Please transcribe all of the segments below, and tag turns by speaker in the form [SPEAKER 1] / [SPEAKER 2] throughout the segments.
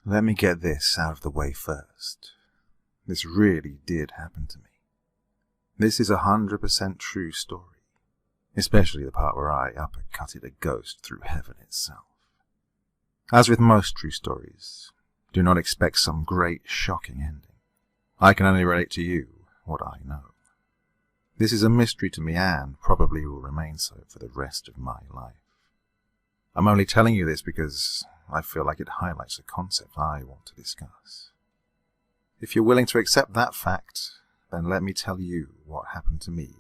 [SPEAKER 1] Let me get this out of the way first. This really did happen to me. This is 100% true story, especially the part where I uppercutted a ghost through heaven itself. As with most true stories, do not expect some great, shocking ending. I can only relate to you what I know. This is a mystery to me and probably will remain so for the rest of my life. I'm only telling you this because I feel like it highlights a concept I want to discuss. If you're willing to accept that fact, then let me tell you what happened to me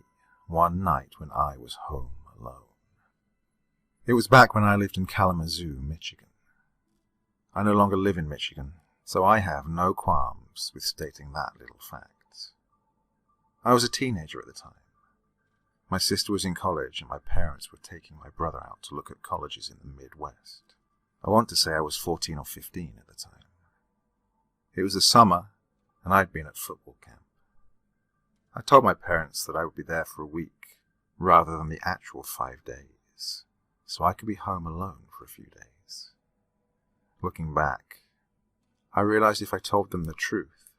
[SPEAKER 1] one night when I was home alone. It was back when I lived in Kalamazoo, Michigan. I no longer live in Michigan, so I have no qualms with stating that little fact. I was a teenager at the time. My sister was in college and my parents were taking my brother out to look at colleges in the Midwest. I want to say I was 14 or 15 at the time. It was the summer and I'd been at football camp. I told my parents that I would be there for a week rather than the actual 5 days, so I could be home alone for a few days. Looking back, I realized if I told them the truth,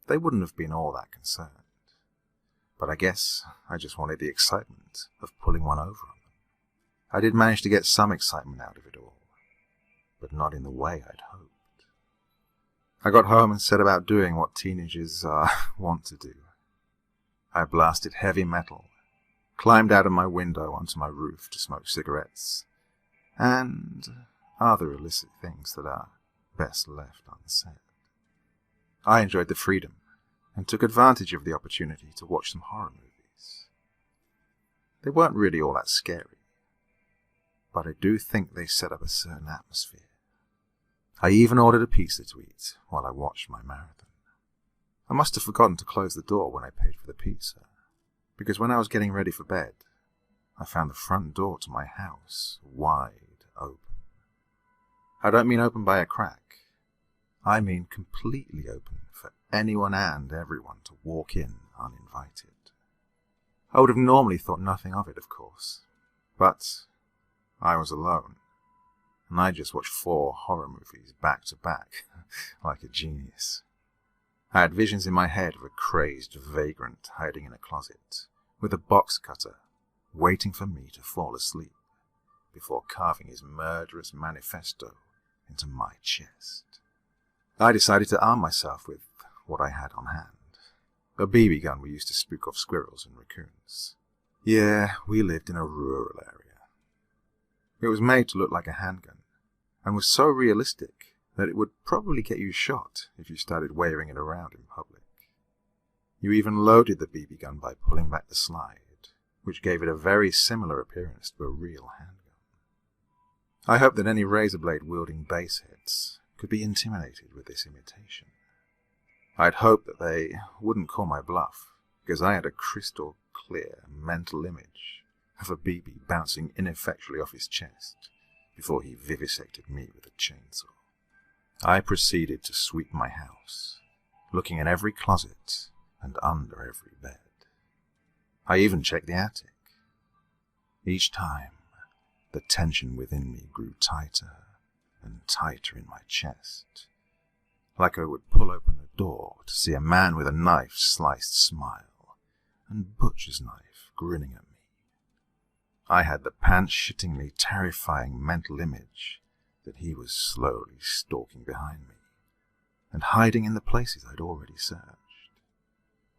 [SPEAKER 1] they wouldn't have been all that concerned. But I guess I just wanted the excitement of pulling one over on them. I did manage to get some excitement out of it all, but not in the way I'd hoped. I got home and set about doing what teenagers want to do. I blasted heavy metal, climbed out of my window onto my roof to smoke cigarettes, and other illicit things that are best left unsaid. I enjoyed the freedom and took advantage of the opportunity to watch some horror movies. They weren't really all that scary, but I do think they set up a certain atmosphere. I even ordered a pizza to eat while I watched my marathon. I must have forgotten to close the door when I paid for the pizza, because when I was getting ready for bed, I found the front door to my house wide open. I don't mean open by a crack. I mean completely open for anyone and everyone to walk in uninvited. I would have normally thought nothing of it, of course, but I was alone, and I just watched 4 horror movies back to back like a genius. I had visions in my head of a crazed vagrant hiding in a closet with a box cutter waiting for me to fall asleep before carving his murderous manifesto into my chest. I decided to arm myself with what I had on hand. A BB gun we used to spook off squirrels and raccoons. Yeah, we lived in a rural area. It was made to look like a handgun, and was so realistic that it would probably get you shot if you started waving it around in public. You even loaded the BB gun by pulling back the slide, which gave it a very similar appearance to a real handgun. I hope that any razor blade wielding baseheads could be intimidated with this imitation. I'd hoped that they wouldn't call my bluff, because I had a crystal clear mental image of a BB bouncing ineffectually off his chest before he vivisected me with a chainsaw. I proceeded to sweep my house, looking in every closet and under every bed. I even checked the attic. Each time, the tension within me grew tighter and tighter in my chest, like I would pull open a door to see a man with a knife-sliced smile and butcher's knife grinning at me. I had the pants-shittingly terrifying mental image that he was slowly stalking behind me and hiding in the places I'd already searched,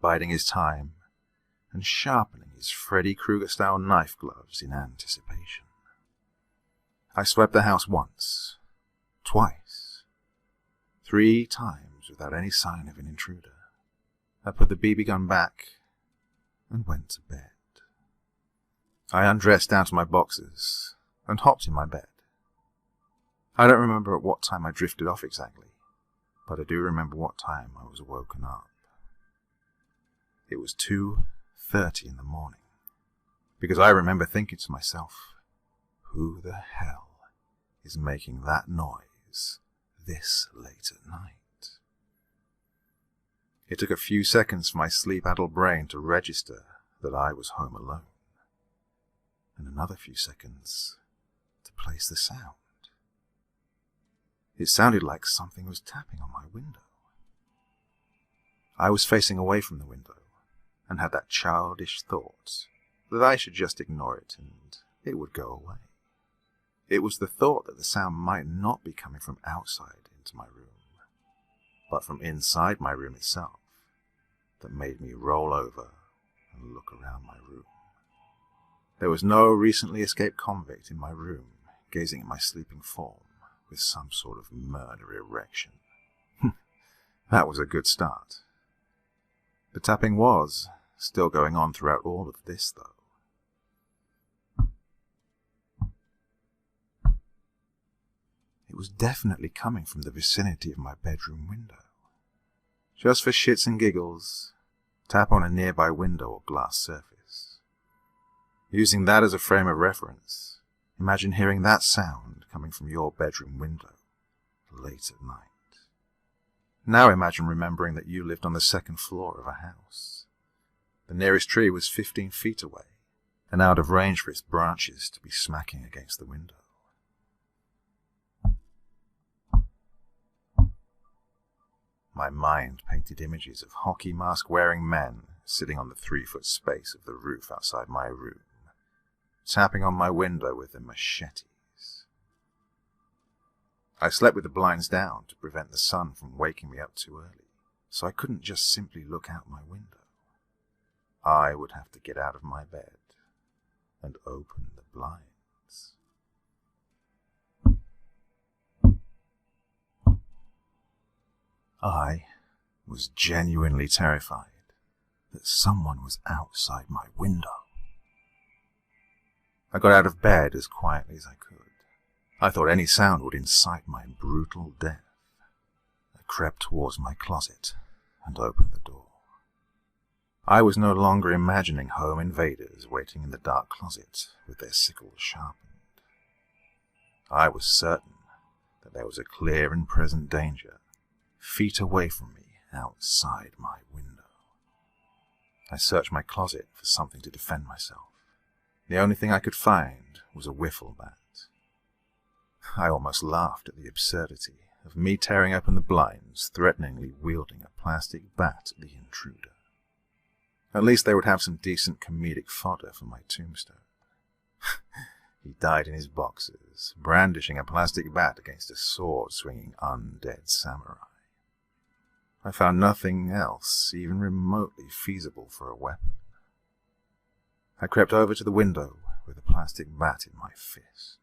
[SPEAKER 1] biding his time and sharpening his Freddy Krueger-style knife gloves in anticipation. I swept the house once, twice, 3 times without any sign of an intruder. I put the BB gun back and went to bed. I undressed down to my boxers and hopped in my bed. I don't remember at what time I drifted off exactly, but I do remember what time I was woken up. It was 2:30 in the morning, because I remember thinking to myself, who the hell is making that noise this late at night? It took a few seconds for my sleep-addled brain to register that I was home alone, and another few seconds to place the sound. It sounded like something was tapping on my window. I was facing away from the window and had that childish thought that I should just ignore it and it would go away. It was the thought that the sound might not be coming from outside into my room, but from inside my room itself, that made me roll over and look around my room. There was no recently escaped convict in my room, gazing at my sleeping form with some sort of murder erection. That was a good start. The tapping was still going on throughout all of this, though. It was definitely coming from the vicinity of my bedroom window. Just for shits and giggles, tap on a nearby window or glass surface. Using that as a frame of reference, imagine hearing that sound coming from your bedroom window late at night. Now imagine remembering that you lived on the second floor of a house. The nearest tree was 15 feet away, and out of range for its branches to be smacking against the window. My mind painted images of hockey mask-wearing men sitting on the 3-foot space of the roof outside my room, tapping on my window with their machetes. I slept with the blinds down to prevent the sun from waking me up too early, so I couldn't just simply look out my window. I would have to get out of my bed and open the blinds. I was genuinely terrified that someone was outside my window. I got out of bed as quietly as I could. I thought any sound would incite my brutal death. I crept towards my closet and opened the door. I was no longer imagining home invaders waiting in the dark closet with their sickles sharpened. I was certain that there was a clear and present danger feet away from me outside my window. I searched my closet for something to defend myself. The only thing I could find was a wiffle bat. I almost laughed at the absurdity of me tearing open the blinds, threateningly wielding a plastic bat at the intruder. At least they would have some decent comedic fodder for my tombstone. He died in his boxers, brandishing a plastic bat against a sword-swinging undead samurai. I found nothing else even remotely feasible for a weapon. I crept over to the window with a plastic bat in my fist.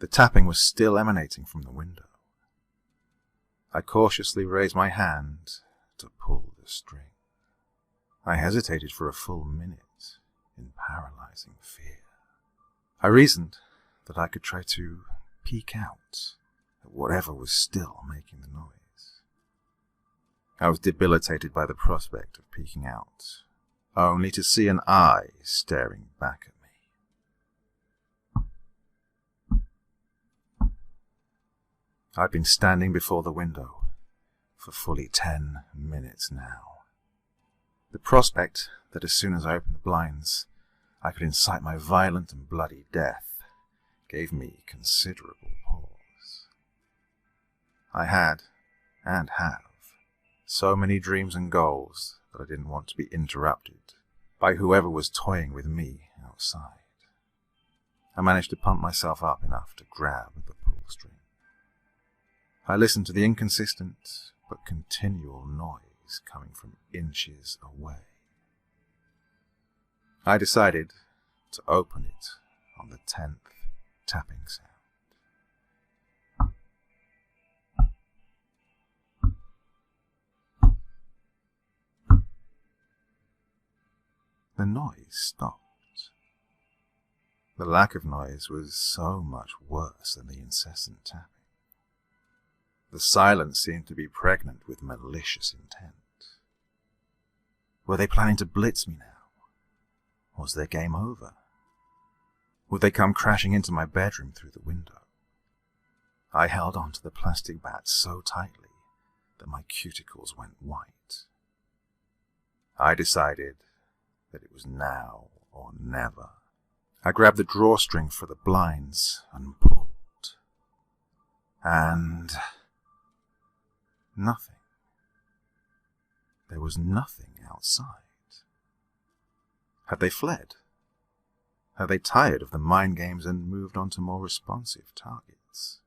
[SPEAKER 1] The tapping was still emanating from the window. I cautiously raised my hand to pull the string. I hesitated for a full minute in paralyzing fear. I reasoned that I could try to peek out at whatever was still making the noise. I was debilitated by the prospect of peeking out, only to see an eye staring back at me. I'd been standing before the window for fully 10 minutes now. The prospect that as soon as I opened the blinds, I could incite my violent and bloody death gave me considerable pause. I had, and have, so many dreams and goals that I didn't want to be interrupted by whoever was toying with me outside. I managed to pump myself up enough to grab the pull string. I listened to the inconsistent but continual noise coming from inches away. I decided to open it on the 10th tapping sound. The noise stopped. The lack of noise was so much worse than the incessant tapping. The silence seemed to be pregnant with malicious intent. Were they planning to blitz me now? Was their game over? Would they come crashing into my bedroom through the window? I held onto the plastic bat so tightly that my cuticles went white. I decided that it was now or never. I grabbed the drawstring for the blinds and pulled. And nothing. There was nothing outside. Had they fled? Had they tired of the mind games and moved on to more responsive targets?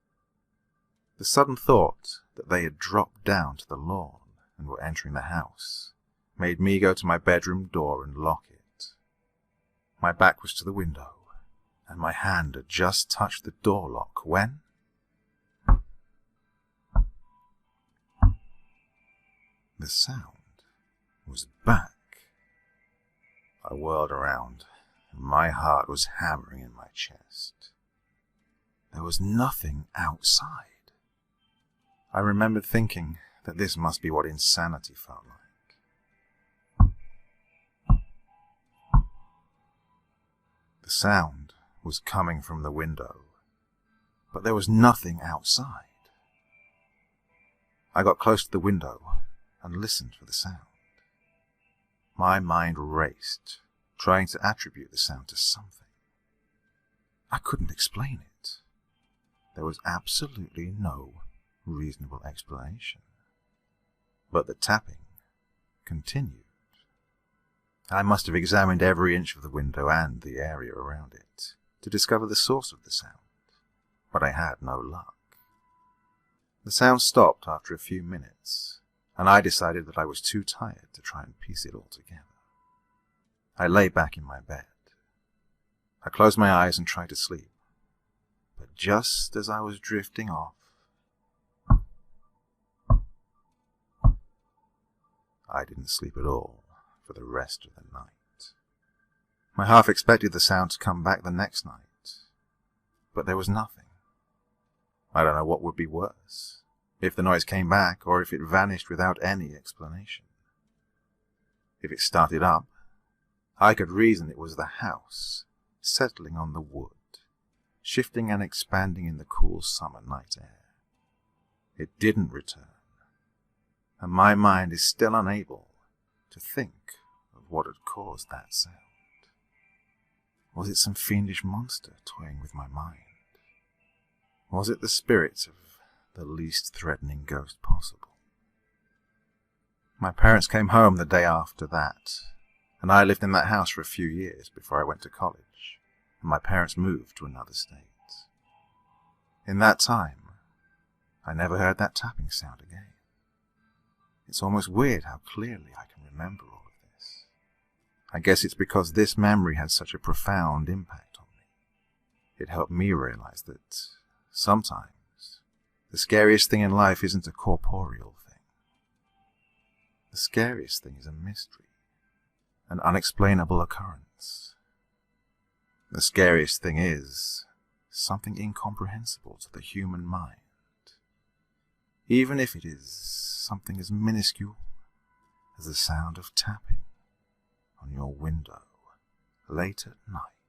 [SPEAKER 1] The sudden thought that they had dropped down to the lawn and were entering the house made me go to my bedroom door and lock it. My back was to the window, and my hand had just touched the door lock when... the sound was back. I whirled around, and my heart was hammering in my chest. There was nothing outside. I remembered thinking that this must be what insanity felt like. The sound was coming from the window, but there was nothing outside. I got close to the window and listened for the sound. My mind raced, trying to attribute the sound to something. I couldn't explain it. There was absolutely no reasonable explanation. But the tapping continued. I must have examined every inch of the window and the area around it to discover the source of the sound, but I had no luck. The sound stopped after a few minutes, and I decided that I was too tired to try and piece it all together. I lay back in my bed. I closed my eyes and tried to sleep, but just as I was drifting off, I didn't sleep at all for the rest of the night. I half expected the sound to come back the next night, but there was nothing. I don't know what would be worse, if the noise came back or if it vanished without any explanation. If it started up, I could reason it was the house settling on the wood, shifting and expanding in the cool summer night air. It didn't return, and my mind is still unable to think of what had caused that sound. Was it some fiendish monster toying with my mind? Was it the spirit of the least threatening ghost possible? My parents came home the day after that, and I lived in that house for a few years before I went to college, and my parents moved to another state. In that time, I never heard that tapping sound again. It's almost weird how clearly I can remember all of this. I guess it's because this memory had such a profound impact on me. It helped me realize that sometimes the scariest thing in life isn't a corporeal thing. The scariest thing is a mystery, an unexplainable occurrence. The scariest thing is something incomprehensible to the human mind, even if it is something as minuscule as the sound of tapping on your window late at night.